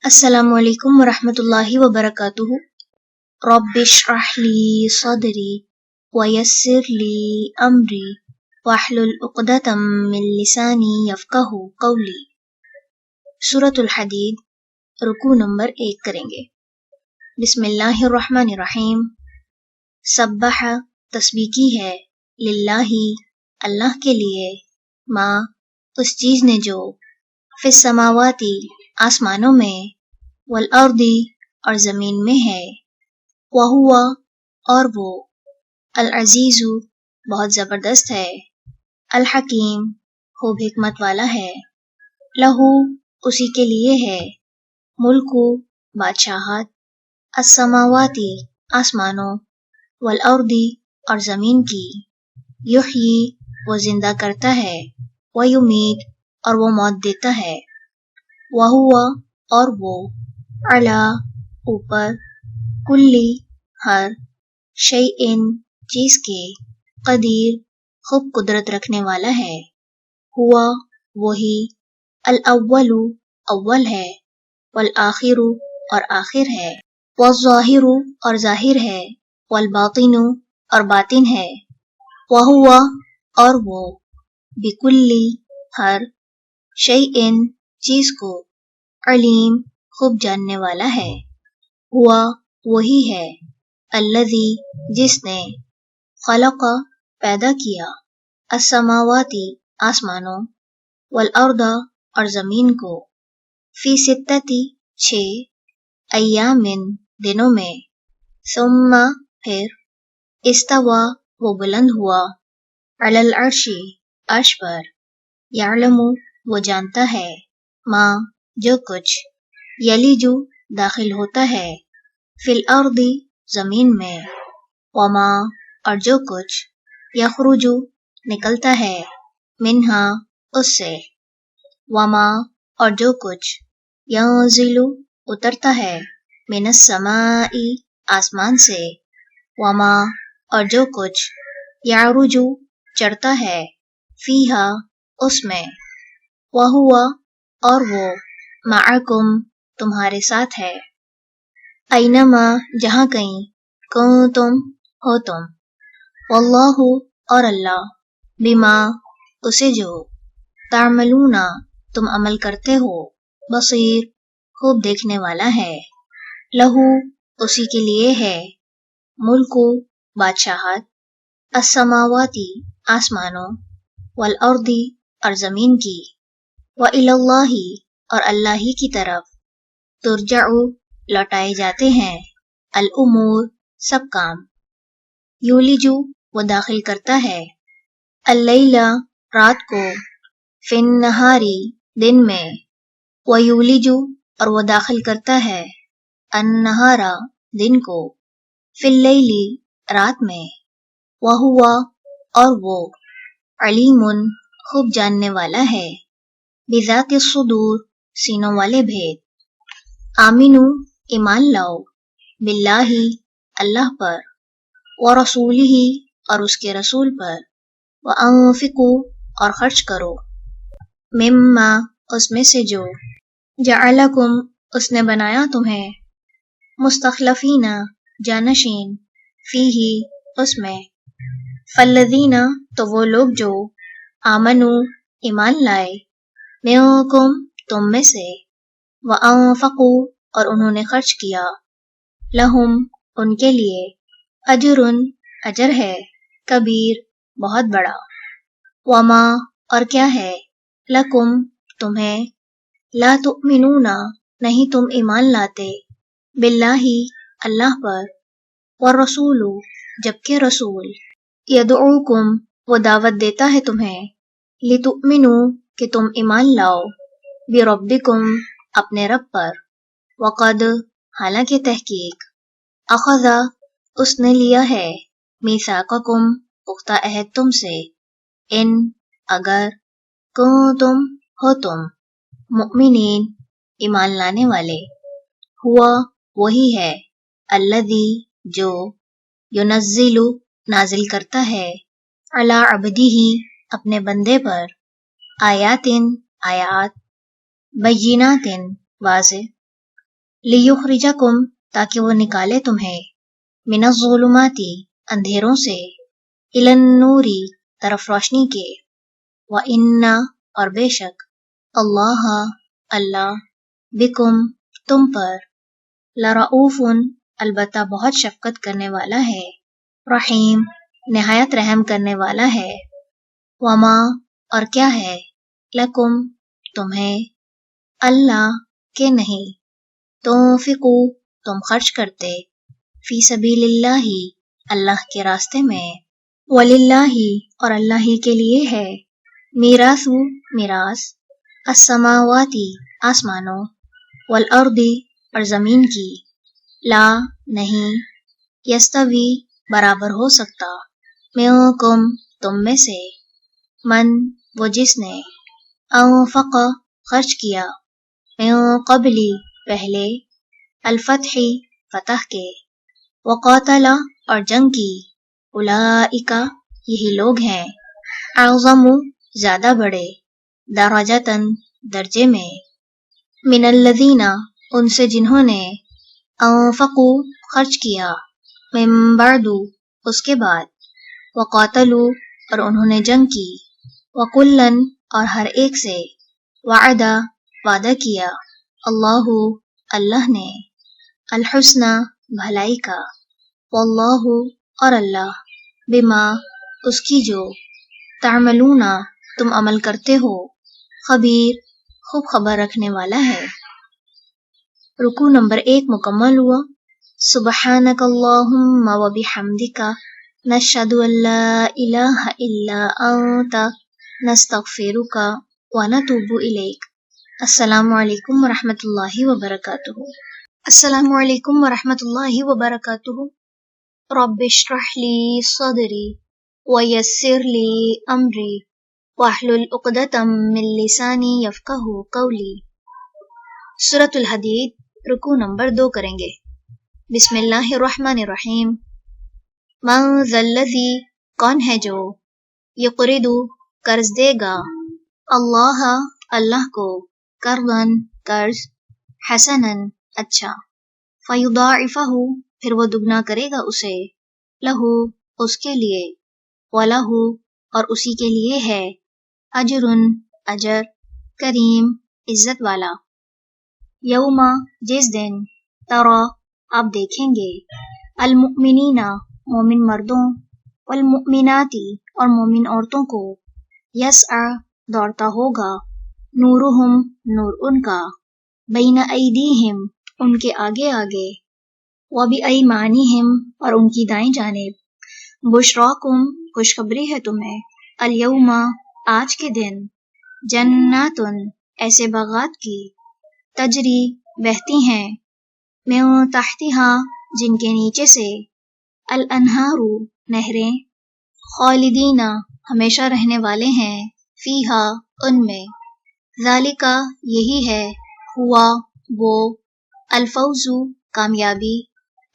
السلام علیکم ورحمۃ اللہ وبرکاتہ۔ رب اشرح لی صدری ویسر لی امری واحلل عقدۃ من لسانی یفقہوا قولی۔ سورۃ الحدید، رکوع نمبر 1 کریں گے۔ بسم اللہ الرحمن الرحیم۔ سبح، تسبیح کی ہے، للہ، اللہ کے لیے، ما، اس چیز نے جو، فی السماواتی، آسمانوں میں، والارض، اور زمین میں ہے، وہو، اور وہ، العزیز، بہت زبردست ہے، الحکیم، خوب حکمت والا ہے، لہو، اسی کے لیے ہے، ملک، بادشاہت، السماواتی، آسمانوں، والارض، اور زمین کی، یحیی، وہ زندہ کرتا ہے، ویمیت، اور وہ موت دیتا ہے، وہو، اور وہ، علی، اوپر، کلی، ہر، شیئن، چیز کے، قدیر، خوب قدرت رکھنے والا ہے، ہوا، وہی، الاول، اول ہے، والآخر، اور آخر ہے، والظاہر، اور ظاہر ہے، والباطن، اور باطن ہے، وہو، اور وہ، بکلی، ہر، شیئن، چیز کو، علیم، خوب جاننے والا ہے، ہوا، وہی ہے، الذی، جس نے، خلق، پیدا کیا، السماواتی، آسمانوں، والارض، اور زمین کو، فی ستتی، 6 ایامن، دنوں میں، ثم، پھر، استوى، وہ بلند ہوا، علی العرش، عرش پر، یعلم، وہ جانتا ہے، ما، جو کچھ، یلج، داخل ہوتا ہے، فی الارض، زمین میں، وما، اور جو کچھ، یخرج، نکلتا ہے، منہا، اس سے، وما، اور جو کچھ، ینزل، اترتا ہے، من السماء، آسمان سے، وما، اور جو کچھ، یعرج، چڑھتا ہے، فیہا، اس میں، وہو، اور وہ، معکم، تمہارے ساتھ ہے، اینما، جہاں کہیں، کنتم، ہو تم، واللہ، اور اللہ، بما، اسے جو، تعملون، تم عمل کرتے ہو، بصیر، خوب دیکھنے والا ہے، لہو، اسی کے لیے ہے، ملک، بادشاہت، السماواتی، آسمانوں، والارض، اور زمین کی، وإلی اللہ، اور اللہ ہی کی طرف، ترجع، لوٹائے جاتے ہیں، الامور، سب کام، یولج، وہ داخل کرتا ہے، اللیل، رات کو، فی النہار، دن میں، ویولج، اور وہ داخل کرتا ہے، النہار، دن کو، فی اللیل، رات میں، وہو، اور وہ، علیم، خوب جاننے والا ہے، بذات الصدور، سینوں والے بھید، آمنو، ایمان لاؤ، باللہ، اللہ پر، ورسولہ، اور اس کے رسول پر، وانفقوا، اور خرچ کرو، مما، اس میں سے جو، جعلکم، اس نے بنایا تمہیں، مستخلفین، جانشین، فیہ، اس میں، فالذین، تو وہ لوگ جو، آمنو، ایمان لائے، منکم، تم میں سے، وانفقوا، اور انہوں نے خرچ کیا، لہم، ان کے لیے، اجر، اجر ہے، کبیر، بہت بڑا، وما، اور کیا ہے، لکم، تمہیں، لا تؤمنون، نہیں تم ایمان لاتے، باللہ، اللہ پر، والرسول، جبکہ رسول، یدعوکم، وہ دعوت دیتا ہے تمہیں، لتؤمنوا، کہ تم ایمان لاؤ، بربکم، اپنے رب پر، وقد، حالانکہ تحقیق، اخذ، اس نے لیا ہے، میثاقکم، پختہ عہد تم سے، ان، اگر، کنتم، ہو تم، مؤمنین، ایمان لانے والے، ہوا، وہی ہے، الذی، جو، ینزل، نازل کرتا ہے، علی عبدہ، اپنے بندے پر، آیات، آیات، بینات، واضح، लियुखरिजकुम ताकि वो निकाले तुम्हें मिनज़्ज़ुलुमाती अंधेरों से इलन नूरी तरफ रोशनी के व इन्ना और बेशक अल्लाह अल्लाह बिकुम तुम पर लरऊफुन अलबत्ता बहुत शफकत करने वाला है रहीम निहायत रहम करने वाला है वमा और क्या है लकुम तुम्हें अल्लाह के नहीं तुन्फिकू तुम खर्च करते फी सबीलिल्लाही अल्लाह के रास्ते में वलिल्लाही और अल्लाह ही के लिए है मीरासु मिरास अस्समावाती आसमानों वल अर्दी और जमीन की ला नहीं यस्तवी बराबर हो सकता मिनकुम तुम में से मन वो जिसने अनफक़ खर्च किया मिन क़ब्ली पहले अल-फ़त्हि फतह के वक़ातला और जंग की उलाइका यही लोग हैं अज़मु ज्यादा बड़े दराजतन दर्जे में मिनल्लज़ीना उनसे जिन्होंने अनफ़क़ू खर्च किया मिन बअदु उसके बाद वक़ातलू और उन्होंने जंग की वकुल्लन और हर एक से वअदा वादा किया अल्लाहु अल्लाह ने अल हुस्ना भलाई का वल्लाहु और अल्लाह बिमा उसकी जो तामलूना तुम अमल करते हो खबीर खूब खबर रखने वाला है। रुकू नंबर 1 मुकम्मल हुआ। सुबहानक अल्लाहुम्मा व बिहम्दिका नशहदु अल्ला इलाहा इल्ला अंता नस्तगफिरुका व नतूबु इलैक। अस्सलामु अलैकुम व रहमतुल्लाहि व बरकातुहू। अस्सलामु अलैकुम व रहमतुल्लाहि व बरकातुहू। रब्बिश्रह ली सदरी व यस्सिर ली अमरी वाहलुल उक़दतम मिन लिसानी यफ़क़हू क़ौली। सूरतुल हदीद रुकू नंबर 2 करेंगे। बिस्मिल्लाहिर्रहमानिर्रहीम। मन ज़ल्लज़ी कौन है जो युक़रिदु कर्ज देगा अल्लाह अल्लाह को कर्ज़न कर्ज हसनन अच्छा फ़युदाइफ़हु फिर वो दुगना करेगा उसे लहू उसके लिए वलहू और उसी के लिए है अजरुन अजर करीम इज्जत वाला यौमा जिस दिन तरा आप देखेंगे अल मुमिनीना मोमिन मर्दों वल मुमिनाती और मोमिन औरतों को यसअ दौड़ता होगा नूरुहुम नूर उनका बैना ऐदीहिम उनके आगे आगे व बिअयमानिहिम और उनकी दाईं जानिब बुशराकुम खुशखबरी है तुम्हें अल यौमा आज के दिन जन्नातुन ऐसे बागात की तजरी बहती हैं मिन तहतिहा जिनके नीचे से अल अनहारू नहरें खालिदीना हमेशा रहने वाले हैं फीहा उनमें ज़ालिका यही है हुआ वो अल फौज़ु कामयाबी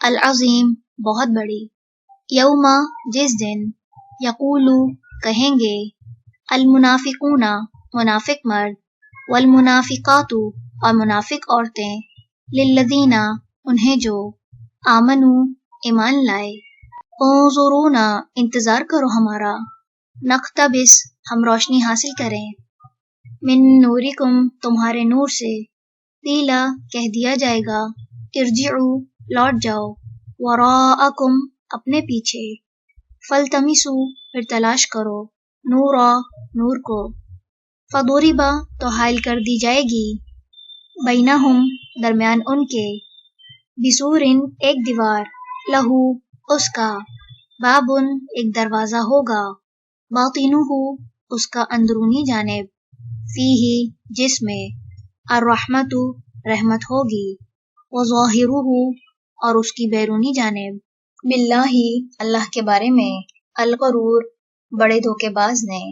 अल अज़ीम बहुत बड़ी यौमा जिस दिन यक़ूलु कहेंगे अल मुनाफिकूना मुनाफिक मर्द वल मुनाफिकातु और मुनाफिक औरतें लिल्लज़ीना उन्हें जो आमनु ईमान लाए उन्ज़ुरूना इंतज़ार करो हमारा नक़्तबिस हम रोशनी हासिल करें मिन नूरिकुम तुम्हारे नूर से क़ीला कह दिया जाएगा इरजिउ लौट जाओ वराअकुम अपने पीछे फल्तमिसु फिर तलाश करो नूरा नूर को फदुरिबा तो हायल कर दी जाएगी बैनहुम दरमियान उनके बिसूरिन एक दीवार लहू उसका बाबुन एक दरवाज़ा होगा बातिनुहु उसका अंदरूनी जानिब फीही जिसमें अर्रहमतु रहमत होगी व ज़ाहिरुहु और उसकी बैरूनी जानिब बिल्लाही अल्लाह के बारे में अल-ग़रूर बड़े धोखेबाज ने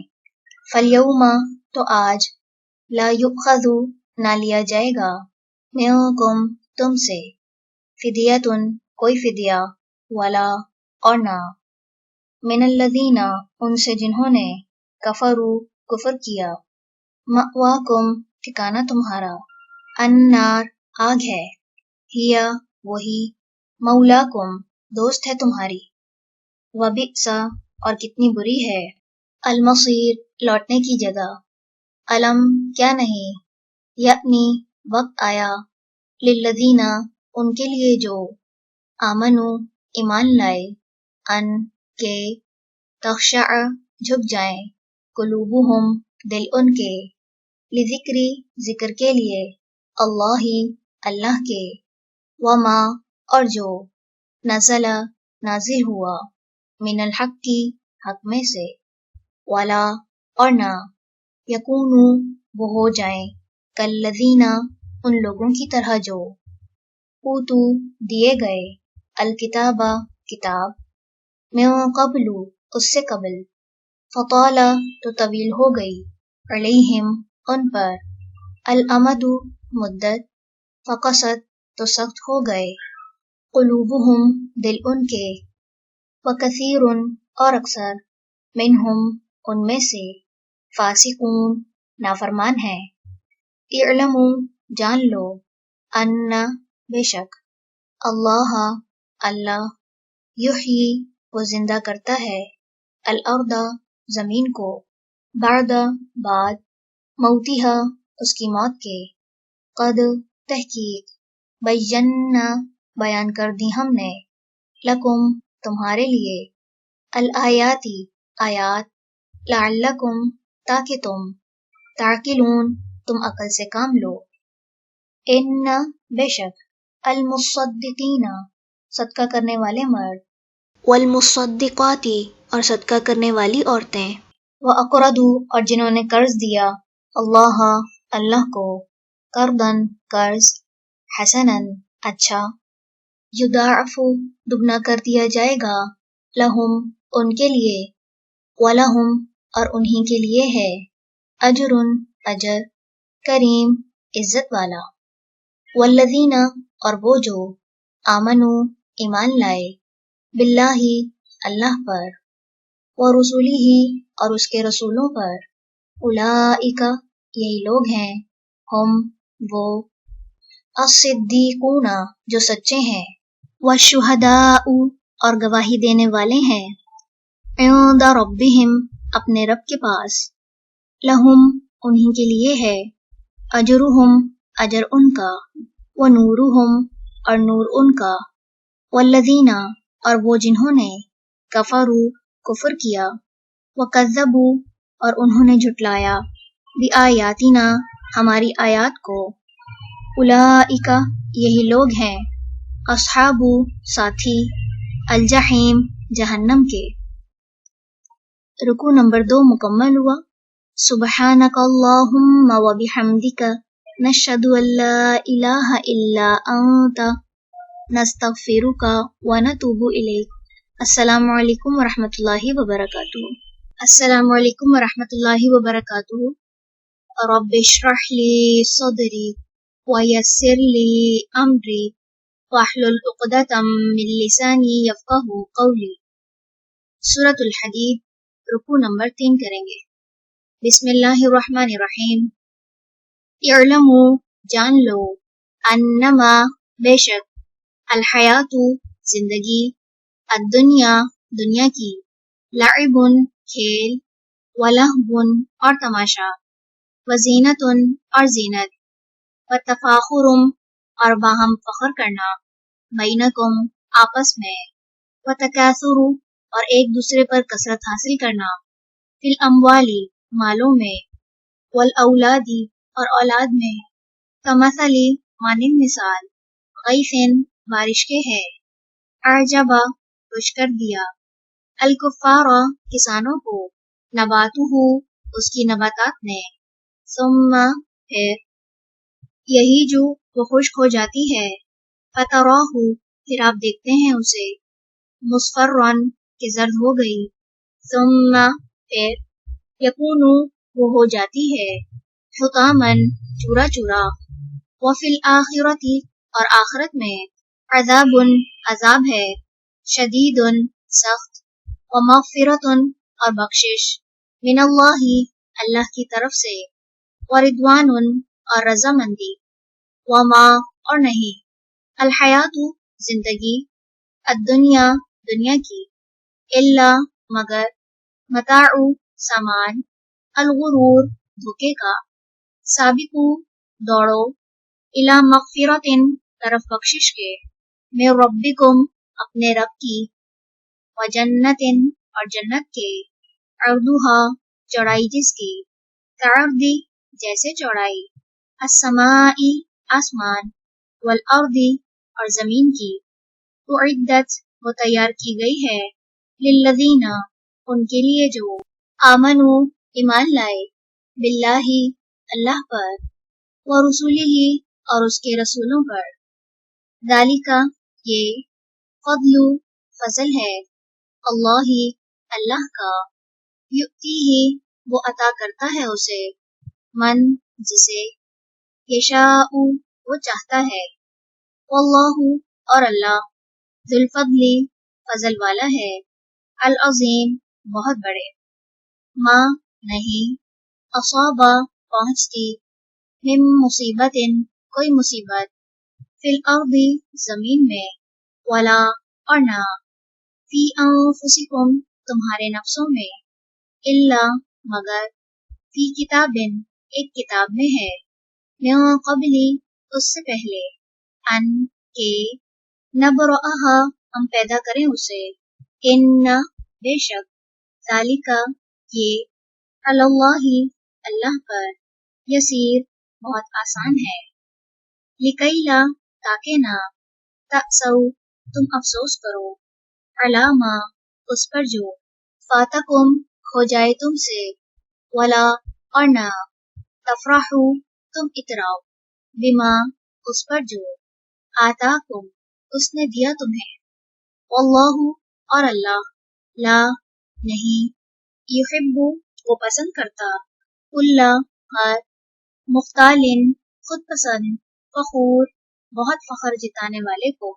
फल-यौमा तो आज ला युख़ज़ु ना लिया जाएगा मिनकुम तुमसे फिदियतुन कोई फिदिया वला और ना मिनल्लज़ीना उनसे जिन्होंने कफरू कुफ्र किया मअवाकुम ठिकाना तुम्हारा अन्नार आग है हिया वही, मौलाकुम दोस्त है तुम्हारी, वबिअसा और कितनी बुरी है, अलमसीर लौटने की जगह, अलम क्या नहीं, यअनी वक्त आया, लिल्लज़ीना उनके लिए जो, आमनु ईमान लाए, अन के तख़शअ झुक जाएं, कुलूबुहुम दिल उनके, लिज़िक्री जिक्र के लिए, अल्लाही अल्लाह के, वमा और जो, नज़ला नाजिल हुआ, मिनल हक़ की हक़ में से, वला और ना, यकूनु वो हो जाएं, कल्लज़ीना उन लोगों की तरह जो, ऊतू दिए गए, अलकिताबा किताब, मिन क़ब्लु उससे कबल, फ़ताला तो तवील हो गई, अलैहिम उन पर, अल अमदु मुद्दत, फ़क़सत तो सख्त हो गए, क़ुलूबुहुम दिल उनके, वकसीरुन और अक्सर, मिनहुम उनमें से, फ़ासिकून नाफरमान है, इअलमू जान लो, अन्ना बेशक, अल्लाह अल्लाह, युह्यी वो जिंदा करता है, अल अर्दा जमीन को, बादा बाद, मौतिहा उसकी मौत के, कद तहकीक, बय्यन्ना बयान कर दी हमने, लकुम तुम्हारे लिए, अल आयाती आयात, लअल्लकुम ताकि तुम, ताकिलून तुम अकल से काम लो, इन्ना बेशक, अल मुसद्दिकीना सदका करने वाले मर्द, वल मुसद्दिक़ाती और सदका करने वाली औरतें, व अक़रदू और जिन्होंने कर्ज दिया, अल्लाह अल्लाह को, कर्दन कर्ज, हसनन अच्छा, युदाअफ़ु दुगना कर दिया जाएगा, लहुम उनके लिए, वलहुम और उन्हीं के लिए है, अजरुन अजर, करीम इज्जत वाला, वल्लज़ीना और वो जो, आमनु ईमान लाए, बिल्लाही अल्लाह पर, व रसूलिही और उसके रसूलों पर, उलाइका यही लोग हैं, हम वो, अस्सिद्दीक़ूना जो सच्चे हैं, व शुहदाउ और गवाही देने वाले हैं, इंदा रब्बिहिम अपने रब के पास, लहुम उन्हीं के लिए है, अजरुहुम अजर उनका, व नूरुहुम और नूर उनका, वल्लज़ीना और वो जिन्होंने, कफरू कुफ्र किया, व कज़्ज़बू और उन्होंने झुटलाया, बिआयातिना हमारी आयात को, उलाइका यही लोग हैं, अस्हाबु साथी, अल जहीम जहन्नम के। रुकू नंबर 2 मुकम्मल हुआ। सुब्हानक अल्लाहुम्मा व बिहम्दिका नशहदु अल्ला इलाहा इल्ला अंता नस्तगफिरुका व नतूबु इलैक। अस्सलामु अलैकुम व रहमतुल्लाहि व बरकातुहू। अस्सलामु अलैकुम व रहमतुल्लाहि व बरकातुहू। रब्बि इश्रह ली सदरी व यस्सिर ली अमरी वहलुल उक़दतम मिन लिसानी यफ़क़हू क़ौली। सूरतुल हदीद रुकू नंबर 3 करेंगे। बिस्मिल्लाहिर्रहमानिर्रहीम। इअलमू जान लो, अन्नमा बेशक, अल हयातु जिंदगी, अद्दुनिया दुनिया की, लइबुन खेल, व लहबुन और तमाशा, व ज़ीनतुन और ज़ीनत, व तफ़ाखुरुम और बाहम फ़ख्र करना, बैनकुम आपस में, व तकासुरु और एक दूसरे पर कसरत हासिल करना, फिल अम्वाली मालों में, वल औलादी और औलाद में, कमसली मानिंद मिसाल, गैसिन बारिश के है, अअजबा खुश कर दिया, अल कुफ़ारा किसानों को, नबातुहू उसकी नबातात ने, सुम्मा फिर, यही जो वो खुश्क हो जाती है, फतराहू फिर आप देखते हैं उसे, मुस्फर्रन के जर्द हो गई, सुम्मा फिर, यकूनु वो हो जाती है, हुतामन चूरा चूरा, व फिल आखिरती और आखिरत में, अज़ाबुन अज़ाब है, शदीदुन सख्त, व मग़फ़िरतुन और बख्शिश, मिनल्लाहि अल्लाह की तरफ से, व रिदवानुन और रज़ामंदी, व मा और नहीं, الحیاتو زندگی، الدنیا دنیا کی، الا مگر، متاعو سامان، الغرور دھوکے کا، سابقو دوڑو، الی مغفرتن طرف بخشش کے، من ربکم اپنے رب کی، وجنتن اور جنت کے، عرضھا چوڑائی جس کی، کعرض جیسے چوڑائی، السماء آسمان، والارض اور زمین کی، اعدت وہ تیار کی گئی ہے، للذین ان کے لیے جو آمنو ایمان لائے، باللہ اللہ پر، ورسولہ اور اس کے رسولوں پر، ذالک یہ، فضل فضل ہے، اللہ اللہ کا، یؤتیہ وہ عطا کرتا ہے اسے، من جسے، یشاء وہ چاہتا ہے، واللہ اور اللہ، ذو الفضل فضل والا ہے، العظیم بہت بڑے، ما نہیں، اصابہ پہنچتی، من مصیبت کوئی مصیبت، فی الارض زمین میں، ولا اور نہ، فی انفسکم تمہارے نفسوں میں، الا مگر، فی کتاب ایک کتاب میں ہے، من قبل اس سے پہلے، ان کے، نبرأہا ہم پیدا کریں اسے، ان بے شک، ذالک یہ، علی اللہ اللہ پر، یسیر بہت آسان ہے، لکیلا تاکہ نہ، تأسوا تم افسوس کرو، علی ما اس پر جو، فاتکم کھو جائے تم سے، ولا اور نہ، تفرحوا تم اتراؤ، بما اس پر جو، آتاکم اس نے دیا تمہیں، واللہ اور اللہ، لا نہیں، یحب وہ پسند کرتا، کل ہر، مختال خود پسند، فخور بہت فخر جتانے والے کو،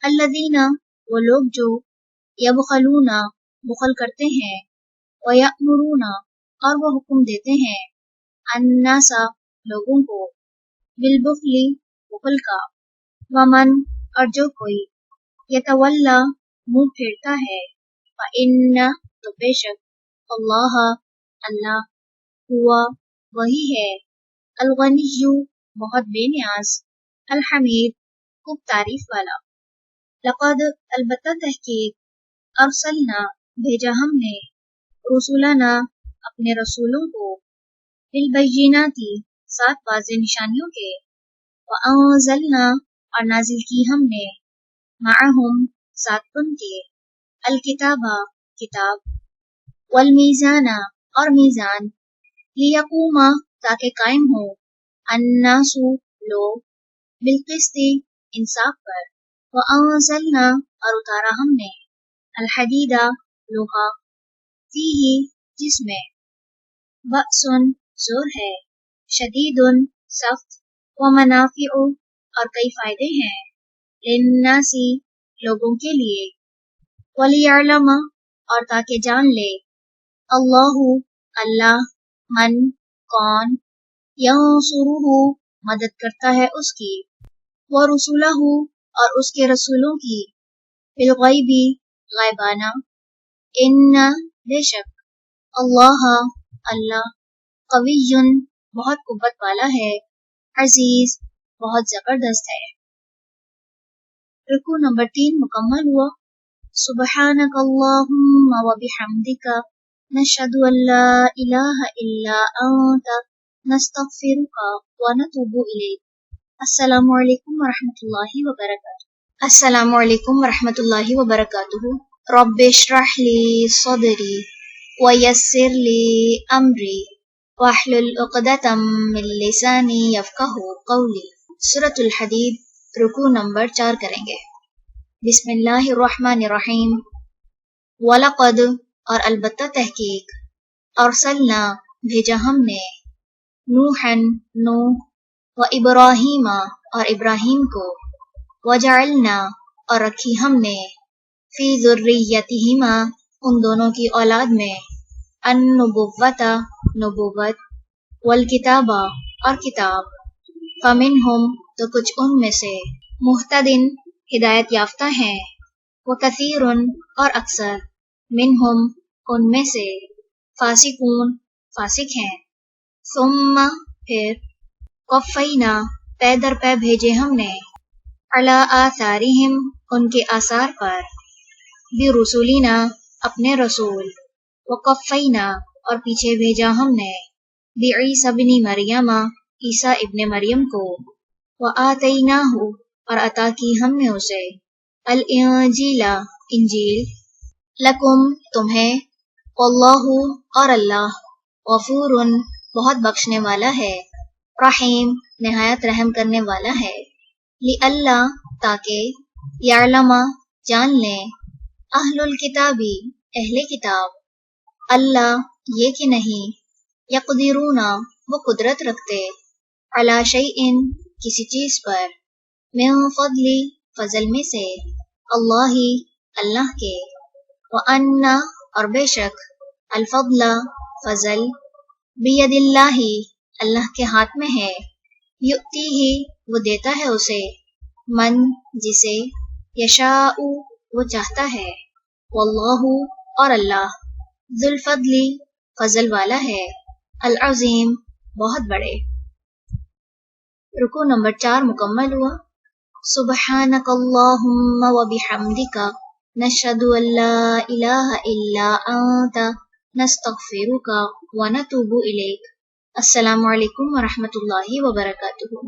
الذین وہ لوگ جو، یبخلون بخل کرتے ہیں، ویأمرون اور وہ حکم دیتے ہیں، الناس لوگوں کو، بالبخل بخل کا، ومن اور جو کوئی، یتولا منہ پھیرتا ہے، فإن تو بے شک، اللہ اللہ، ہوا وہی ہے، الغنی بہت بے نیاز، الحمید خوب تعریف والا، لقد البتہ تحقیق، ارسلنا بھیجا ہم نے، رسولنا اپنے رسولوں کو، بالبینات سات واضح نشانیوں کے، وانزلنا اور نازل کی ہم نے، معہم ساتھ ان کے، الکتاب کتاب، والمیزان اور میزان، لیقوم تاکہ قائم ہو، الناس لوگ، بالقسط انصاف پر، وانزلنا اور اتارا ہم نے، الحدید لوہا، فیہ جس میں، بأس زور ہے، شدید سخت، ومنافع اور کئی فائدے ہیں، للناس لوگوں کے لیے، ولیعلم اور تاکہ جان لے، اللہ اللہ، من کون، ینصرہ مدد کرتا ہے اس کی، ورسلہ اور اس کے رسولوں کی، بالغیب غیبانہ، ان بے شک، اللہ اللہ، قوی بہت قوت والا ہے، عزیز بہت زبردست ہے۔ رکوع نمبر 3 مکمل ہوا۔ سبحانک اللہم وبحمدک، نشہد ان لا الہ الا انت، نستغفرک ونتوب الیک۔ السلام علیکم ورحمۃ اللہ وبرکاتہ۔ السلام علیکم ورحمۃ اللہ وبرکاتہ۔ رب اشرح لی صدری ویسر لی امری واحلل عقدۃ من لسانی یفقہوا قولی۔ سورۃ الحدید رکوع نمبر 4 کریں گے۔ بسم اللہ الرحمن الرحیم۔ وَلَقَدْ اور البتہ تحقیق، ارسلنا بھیجا ہم نے، نوحًا نوح، و ابراہیم اور ابراہیم کو، وجعلنا اور رکھی ہم نے، فی ذریتہما ان دونوں کی اولاد میں، النبوۃ نبوت، والکتاب اور کتاب، فمنہم تو کچھ ان میں سے، محتدن ہدایت یافتہ ہیں، وکثیر اور اکثر، منہم ان میں سے، فاسقون فاسق ہیں۔ ثم پھر، قفینا پے در پے بھیجے ہم نے، علی آثارہم ان کے آثار پر، برسولنا اپنے رسول، وقفینا اور پیچھے بھیجا ہم نے، بعیسی ابن مریم عیسیٰ ابن مریم کو، وآتیناہ اور عطا کی ہم نے اسے، الانجیل انجیل، لکم تمہیں، واللہ اور اللہ، غفور بہت بخشنے والا ہے، رحیم نہایت رحم کرنے والا ہے، لئلا تاکہ، یعلم جان لیں، اہل الکتابی اہل کتاب، اللہ یہ کہ نہیں، یقدرون وہ قدرت رکھتے، علی شیء کسی چیز پر، من فضل فضل میں سے، اللہ اللہ کے، وان اور بے شک، الفضل فضل، بید اللہ اللہ کے ہاتھ میں ہے، یؤتیہ وہ دیتا ہے اسے، من جسے، یشاء وہ چاہتا ہے، واللہ اور اللہ، ذو الفضل فضل والا ہے، العظیم بہت بڑے۔ رکوع نمبر 4 مکمل ہوا۔ سبحانک اللہم وبحمدک، نشہد ان لا الہ الا انت، نستغفرک ونتوب الیک۔ السلام علیکم ورحمۃ اللہ وبرکاتہ۔